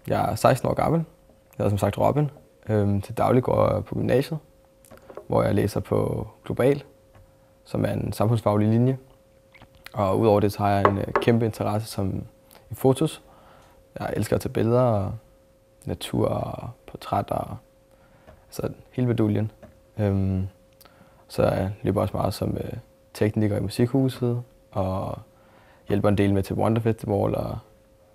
Jeg er 16 år gammel. Jeg hedder som sagt Robin. Til daglig går jeg på gymnasiet, hvor jeg læser på Global, som er en samfundsfaglig linje. Og udover det så har jeg en kæmpe interesse i fotos. Jeg elsker at tage billeder, og natur og portrætter, altså hele beduljen. Så jeg løber også meget som tekniker i musikhuset, og hjælper en del med til Wonder Festival, og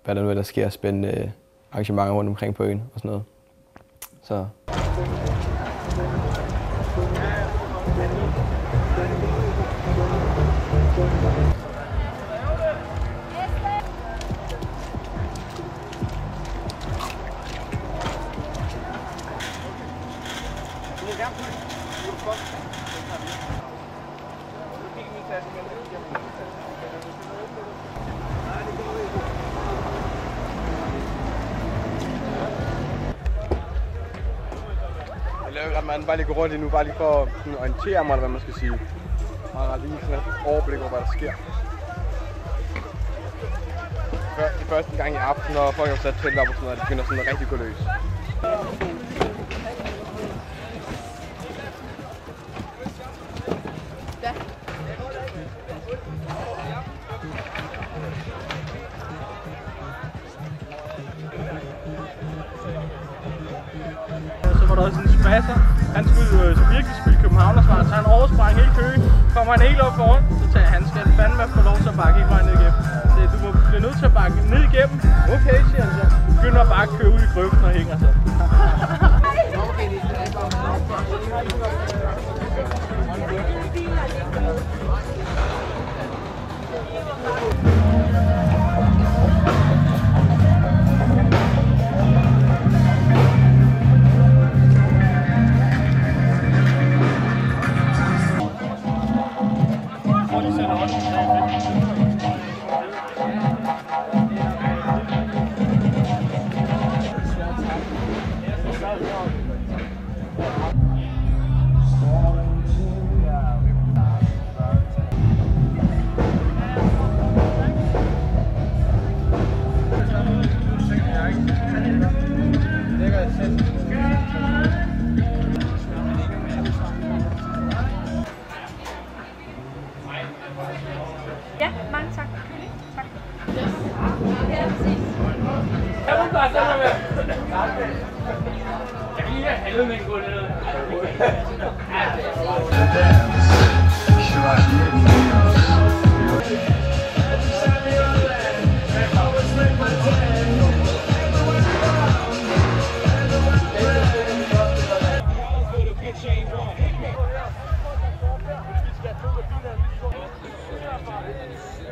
hvad der nu er, der sker spændende arrangementer rundt omkring på øen og sådan noget. Så. At man bare lige går rundt lige nu, bare lige for at orientere mig, eller hvad man skal sige. Man har lige sådan et overblik over, hvad der sker. Det er første gang i aften, når folk har sat telt op og sådan noget, det begynder sådan at rigtig gå løs. Så var der også en spasser. Han skulle så virkelig spille Københavnersvart, så han oversprang hele Køge. Kommer han helt op foran, så tager han skal fandme få lov til at bakke hele vejen ned igennem. Så du må blive nødt til at bakke ned igennem. Okay, siger han så. Begynder bare at køre ud i grøften og hænger sig. Ja, mange tak. Tak. Jeg kan lige have halvet med en gå ned.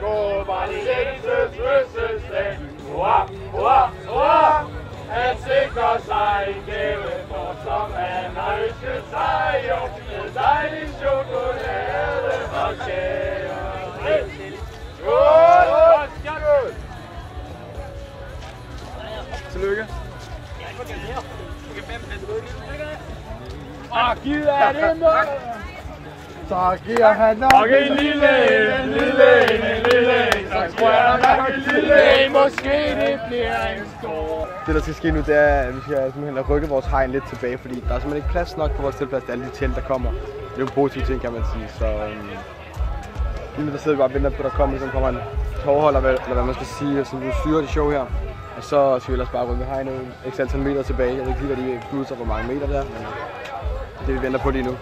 Gå bare Jesus fødselsdag, hurra, hurra, hurra, han sikrer sig igennem for som han har ønsket sig, jo, med dejlig chokolade og kære. Skål! Skål! Tillykke. Og gider det mål! Så giver han nok Og en lille, så tror jeg nok en lille, måske det bliver en stor. Det der skal ske nu, det er, at vi skal simpelthen have rykket vores hegn lidt tilbage, fordi der er simpelthen ikke plads nok på vores teltplads til alle de telt, der kommer. Det er jo en positiv ting, kan man sige. Så lige nu der sidder vi bare og venter på, at der kommer en tovholder, eller hvad man skal sige, som styrer det show her. Og så skal vi ellers bare rykke hegnet x antal meter tilbage. Jeg ved ikke lige, hvad de beslutter sig, hvor mange meter der, men det vi venter på lige nu.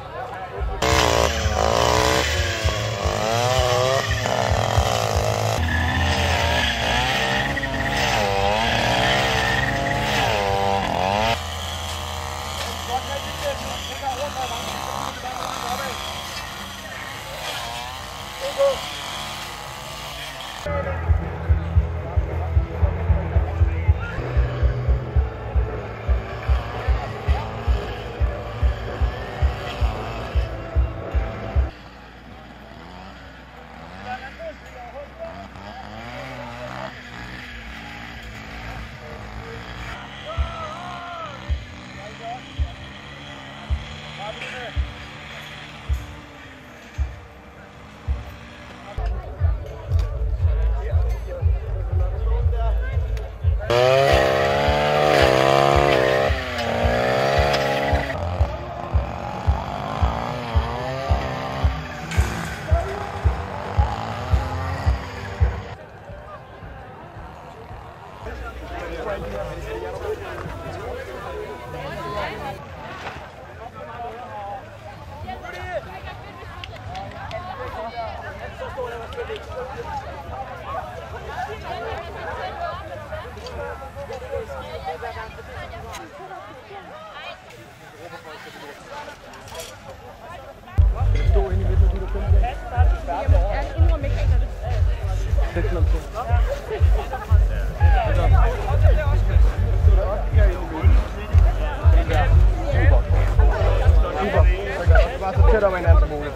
Bare så tæt om hinanden som muligt.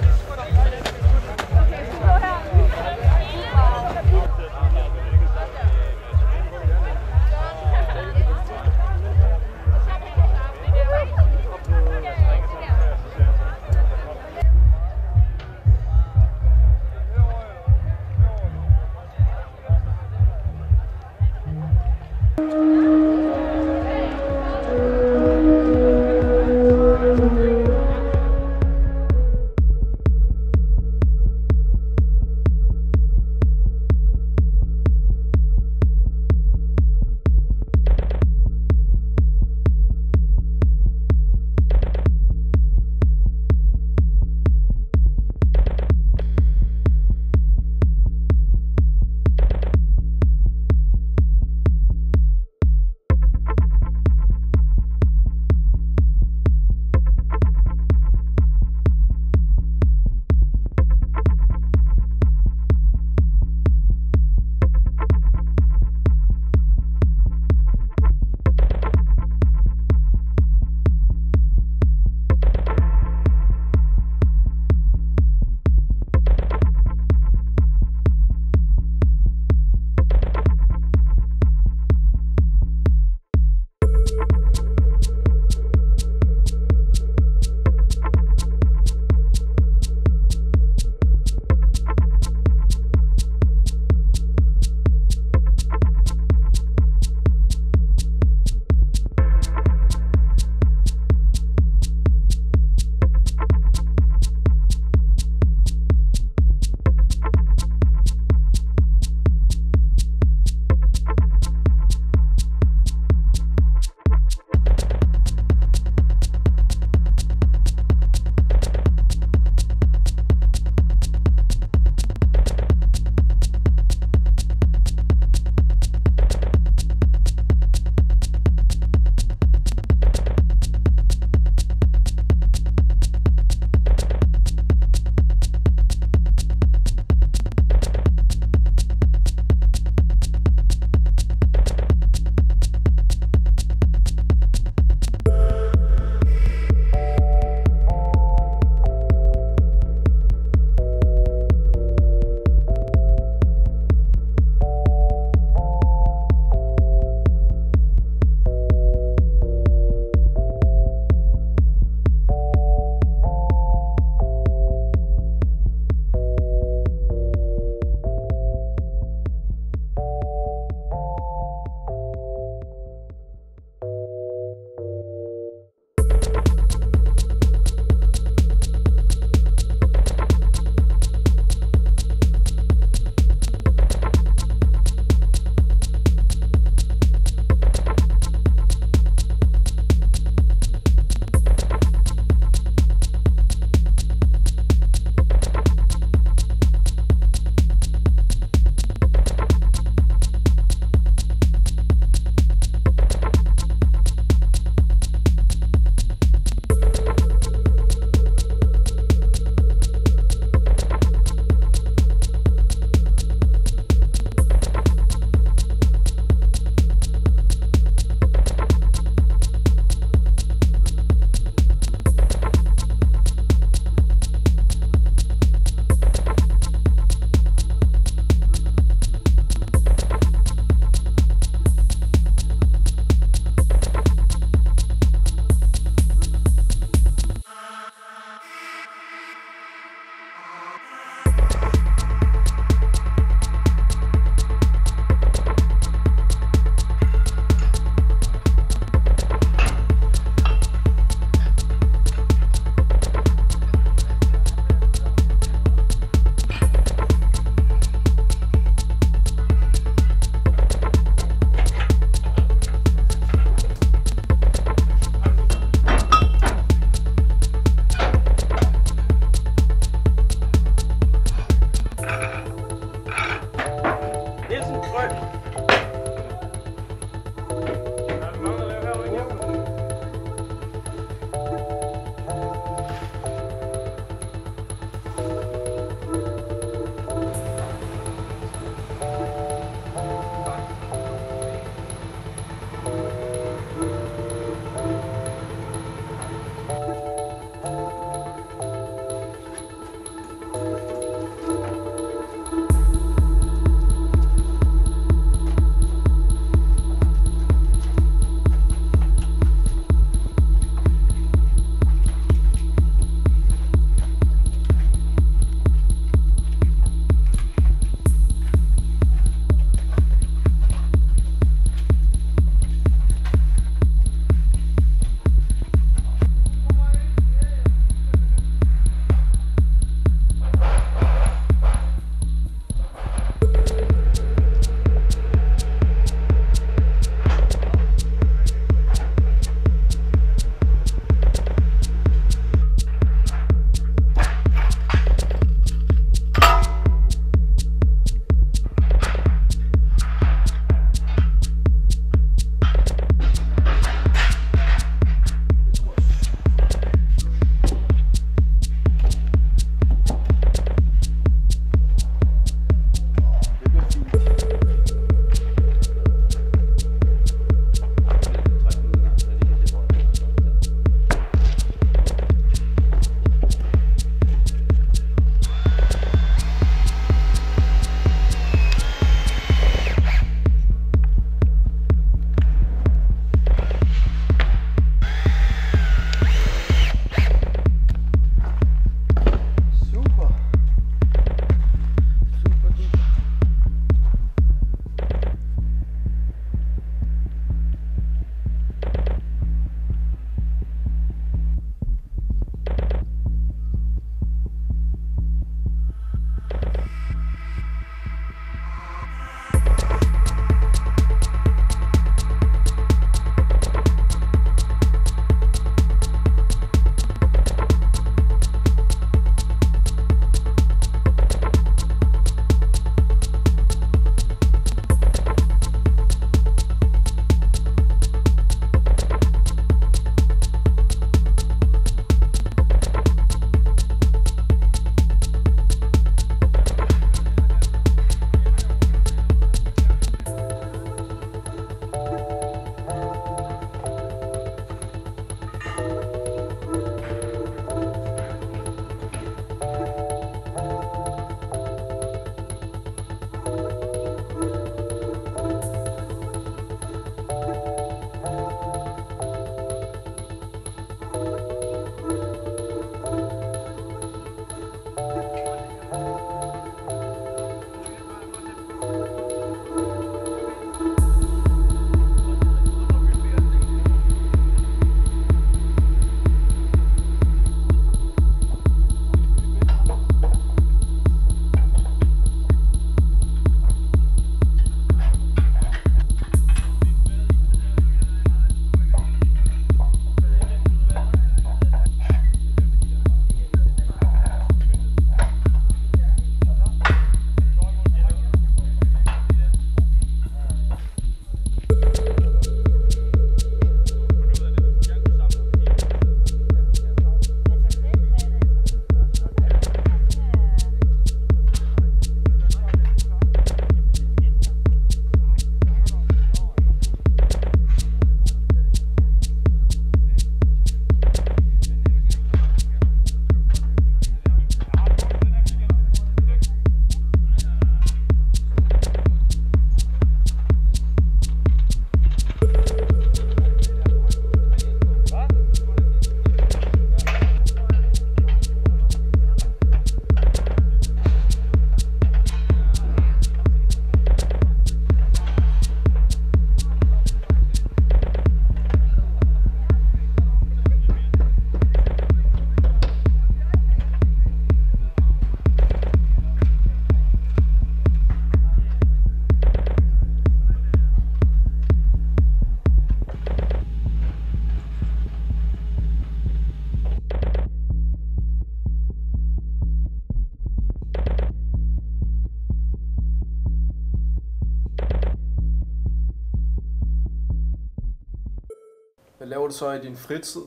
laver du så i din fritid?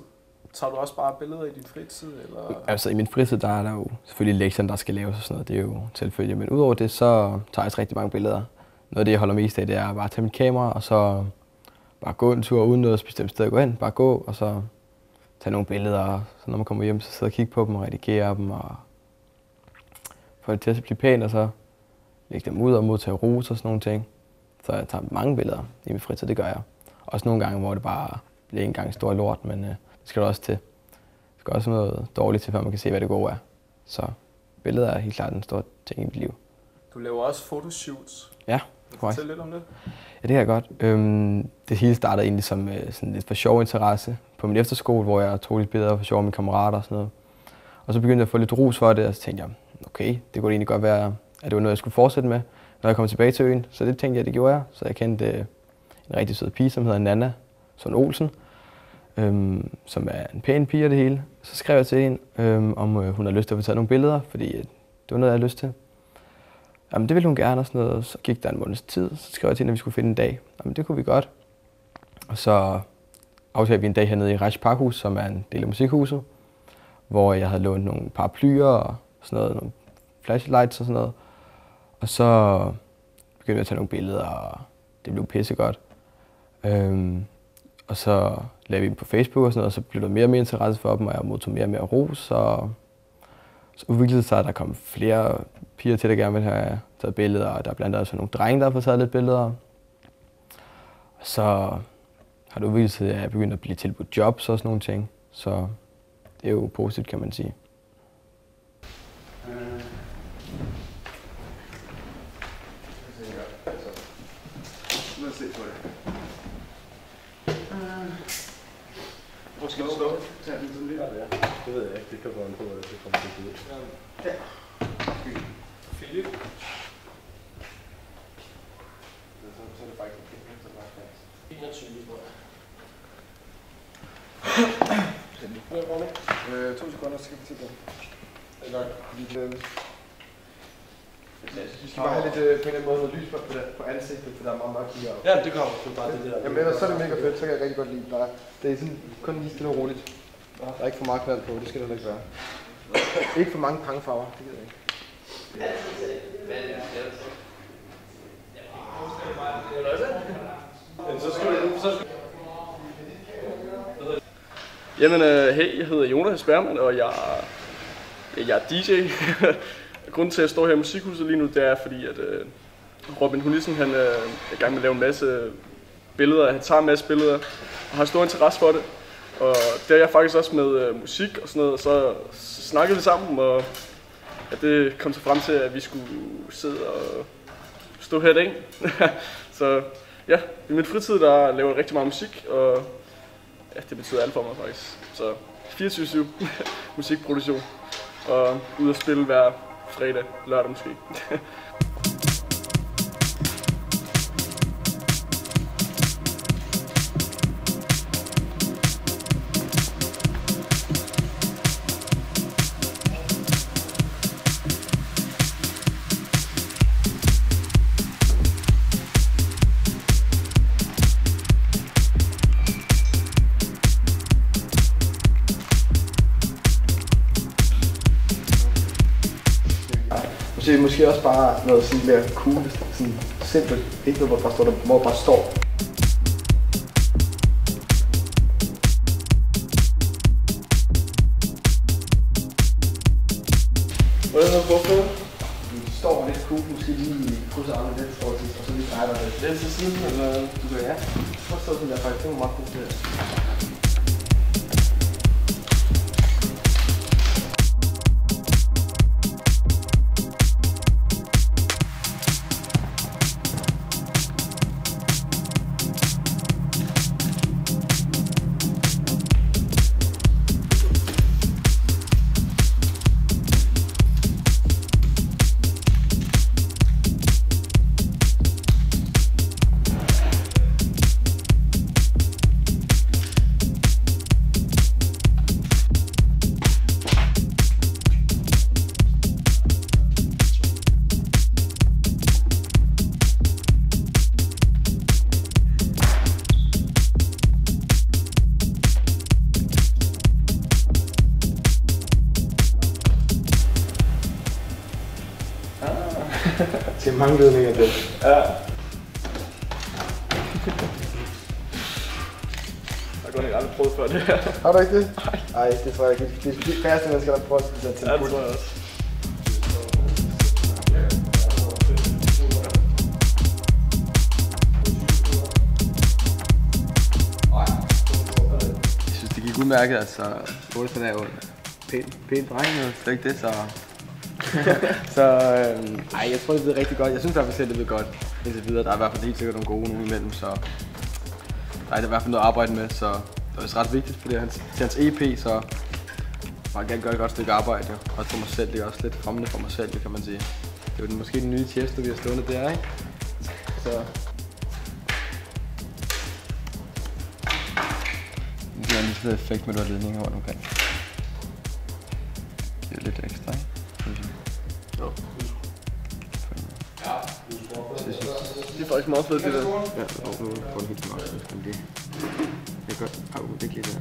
Tager du også bare billeder i din fritid? Eller? Altså i min fritid, der er der jo selvfølgelig lektierne, der skal laves og sådan noget. Det er jo selvfølgelig. Men udover det, så tager jeg rigtig mange billeder. Noget af det, jeg holder mest af, det er bare at tage mit kamera, og så bare gå en tur uden noget bestemt sted at gå hen. Bare gå, og så tage nogle billeder. Så når man kommer hjem, så sidder og kigge på dem og redigere dem. Og få det til at blive pænt, og så lægge dem ud og modtage ros og sådan nogle ting. Så jeg tager mange billeder i min fritid, det gør jeg. Også nogle gange, hvor det bare bliver en gang stor lort, men det skal der også til. Det skal også noget dårligt til, før man kan se, hvad det gode er. Så billeder er helt klart en stor ting i mit liv. Du laver også fotoshoots. Ja, korrekt. Fortæl lidt om det. Ja, det kan jeg godt. Det hele startede egentlig som sådan lidt for sjov interesse på min efterskole, hvor jeg tog lidt billeder for sjov med mine kammerater og sådan noget. Og så begyndte jeg at få lidt ros for det, og så tænkte jeg, okay, det kunne egentlig godt være, at det var noget, jeg skulle fortsætte med, når jeg kom tilbage til øen. Så det tænkte jeg, det gjorde jeg. Så jeg kendte en rigtig sød pige, som hedder Nana Sund Olsen, som er en pæn pige og det hele. Så skrev jeg til hende, om hun havde lyst til at få taget nogle billeder, fordi det var noget, jeg havde lyst til. Jamen, det ville hun gerne og sådan noget. Så gik der en måneds tid, så skrev jeg til hende, at vi skulle finde en dag. Jamen, det kunne vi godt. Og så aftalte vi en dag hernede i Rejs Parkhus, som er en del af musikhuset, hvor jeg havde lånt nogle paraplyer og sådan noget, nogle flashlights og sådan noget. Og så begyndte jeg at tage nogle billeder, og det blev pissegodt. Og så lagde vi dem på Facebook og sådan noget, og så blev der mere og mere interesse for dem, og jeg modtog mere og mere ros. Og så udviklede det sig, at der kom flere piger til, der gerne ville have taget billeder, og der er blandt andet også nogle drenge, der har fået taget lidt billeder. Og så har det udviklet sig, at jeg begyndte at blive tilbudt jobs og sådan nogle ting. Så det er jo positivt, kan man sige. Hvor skal du stå? Det ved jeg ikke. Det kan være en på, at det kommer til at ud. Ja. Philip. Så er det faktisk okay. 21, tror jeg. 2 sekunder, så skal vi til det. Det er nok. Vi skal bare have lidt på en eller anden måde noget lys på ansigtet, for der er meget mørkt lige. Ja, det kommer. Det er bare det der. Jamen ellers så er det mega fedt, så kan jeg rigtig godt lide det. Det er sådan kun lige stille og roligt. Der er ikke for meget knald på, det skal der ikke være. Ikke for mange pangfarver, det gider jeg ikke. Jamen, hey, jeg hedder Jonas Bergman, og jeg er DJ. Grunden til, at jeg står her i Musikhuset lige nu, det er fordi, at Robin Hunissen, han er i gang med at lave en masse billeder. Han tager en masse billeder og har stor interesse for det. Og der er jeg faktisk også med musik og sådan noget, og så snakkede vi sammen, og at det kom så frem til, at vi skulle sidde og stå her i dag. Så ja, i min fritid, der laver jeg rigtig meget musik, og ja, det betyder alt for mig faktisk. Så 24/7 musikproduktion, og ud at spille hver fredag, lørdag måske. Måske også bare noget sådan mere cool, sådan simpelt. Ikke noget, hvor bare står. Hvordan er det på? Det står lidt cool, måske lige krydser armene lidt for tid, og så lige drejer det. Lidt til siden, eller? Du gør ja. Så står sådan der faktisk, det var meget cool det. Til mange ledninger det. Ja. Jeg har godt aldrig prøvet før det her. Har du ikke det? Nej, det tror jeg ikke. Det er de færreste mennesker, der prøver at spise til Ja, det tror jeg også. Jeg synes, det gik udmærket, altså. Olsen er jo en pæn dreng, og slet ikke det, så... jeg tror, det ved rigtig godt. Jeg synes i hvert fald selv, det ved godt indtil videre. Der er i hvert fald helt sikkert nogle gode nogen imellem, så... Der er i hvert fald noget at arbejde med, så det er ret vigtigt, fordi til hans EP, så... Man kan gøre et godt stykke arbejde, og for mig selv, det er også lidt fremmende for mig selv, kan man sige. Det er jo måske den nye Tiesto, vi har stående der, ikke? Så... Det giver en lille sådan effekt med, at du har ledninger rundt omkring. Det er lidt ekstra, ikke? Jo. Det er faktisk meget fedt, det der. Ja, og nu får den helt mørkt, så det er godt. Det giver det her.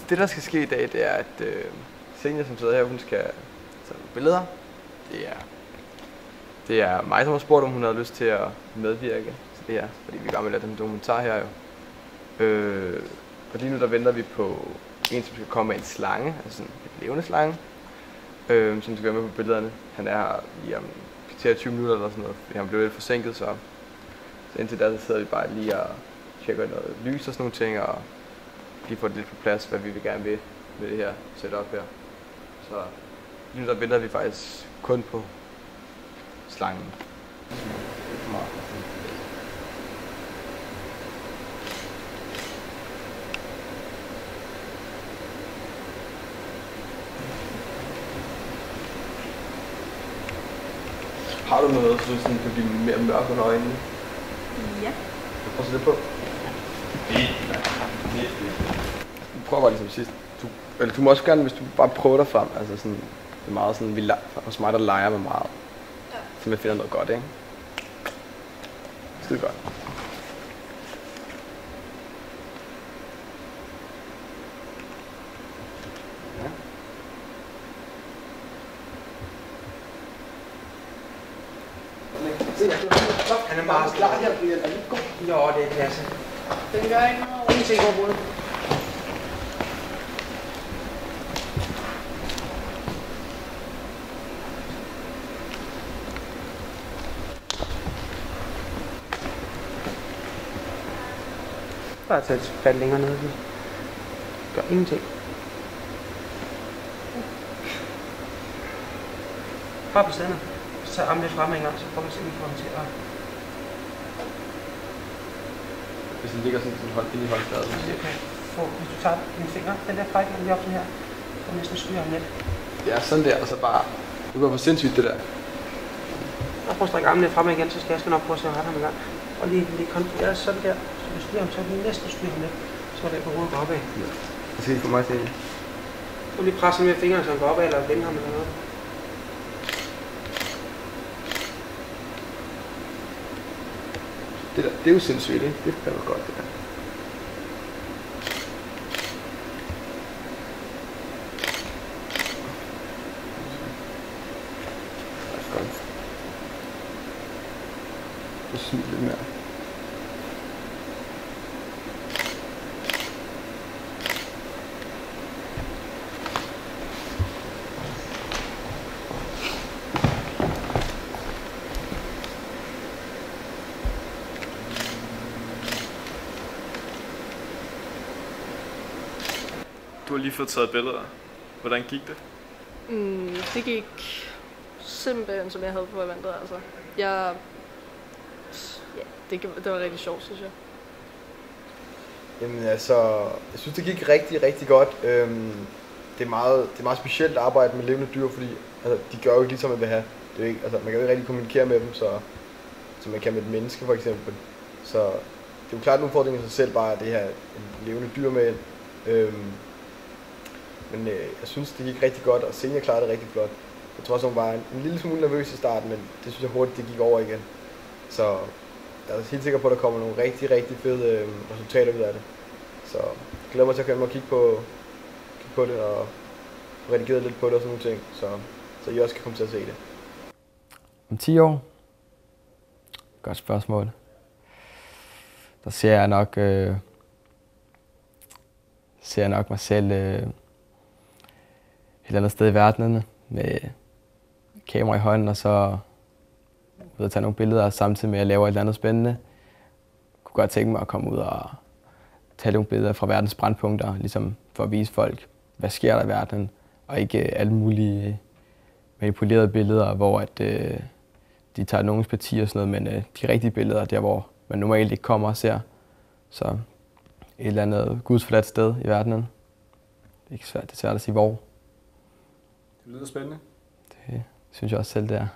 Det, der skal ske i dag, det er, at Senja, som sidder her, hun skal tage nogle billeder. Det er mig, som har spurgt, om hun havde lyst til at medvirke til det her, fordi vi er gang med at lave en dokumentar her jo. Og lige nu der venter vi på en, som skal komme med en slange, altså sådan en levende slange, som skal være med på billederne. Han er her i om 20 minutter eller sådan noget, fordi han blev lidt forsinket, så indtil da så sidder vi bare lige og tjekker noget lys og sådan nogle ting, og lige få det lidt på plads, hvad vi vil gerne vil med det her setup her. Så lige nu der venter vi faktisk kun på slangen. Har du noget, så du sådan kan blive mere mørk under øjnene? Ja. Prøv at se det på. Prøv bare ligesom sidst. Du må også gerne, hvis du bare prøver dig frem. Altså sådan, det er meget sådan, hos mig der leger med meget. Ja. Så jeg finder noget godt, ikke? Skide godt. Han er meget klar her, Brian. Er det godt? Jo, det er klasse. Den gør ikke noget. Ingen ting overhovedet. Bare tage et fat længere ned. Gør ingenting. Bare på stedet. Så tag armen lidt frem en gang, så får vi se, om vi får til at... Hvis den ligger sådan inde i håndfladen. Hvis du tager dine fingre, den der fejl, lige op sådan her, så næsten styrer ham lidt. Ja, sådan der, og så bare... Det går for sindssygt, det der. Og prøv at strække armen lidt frem igen, så skal jeg nok prøve at se ret ham en gang. Og lige kontrollere sådan der, så du styrer ham, så du næsten styrer ham lidt. Så er det på hovedet går opad. Ja. Jeg skal lige få mig til det. Så lige presse med fingrene, så han går opad, eller vende ham eller noget. Det er jo sindssygt, ikke? Det er jo godt, det der. Det er godt. Det er lidt mere. Du har lige fået taget billeder. Hvordan gik det? Det gik simpelthen, som jeg havde forventet. Altså. Det var rigtig sjovt, synes jeg. Jamen altså, jeg synes det gik rigtig, rigtig godt. Det er meget specielt at arbejde med levende dyr, fordi altså, de gør jo ikke lige som man vil have. Det er ikke, altså, man kan jo ikke rigtig kommunikere med dem, så man kan med et menneske for eksempel. Så det er jo klart en udfordring i sig selv bare at det her en levende dyr med. Men jeg synes det gik rigtig godt, og Senja klarede det rigtig flot. Jeg tror også hun var en lille smule nervøs i starten, men det synes jeg hurtigt det gik over igen. Så jeg er helt sikker på, at der kommer nogle rigtig, rigtig fede resultater ud af det. Så jeg glæder mig til at komme og kigge på det og redigere lidt på det og sådan nogle ting, så I også kan komme til at se det. Om 10 år? Godt spørgsmål. Der ser jeg nok mig selv et andet sted i verdenen med kamera i hånden, og så ud at tage nogle billeder, samtidig med at jeg laver et eller andet spændende. Jeg kunne godt tænke mig at komme ud og tage nogle billeder fra verdens brandpunkter, ligesom for at vise folk, hvad sker der i verden, og ikke alle mulige manipulerede billeder, hvor de tager nogens parti og sådan noget, men de rigtige billeder, der hvor man normalt ikke kommer og ser. Så et eller andet gudsforladt sted i verdenen. Det er svært at sige hvor. Det lyder spændende. Det synes jeg også selv, det er.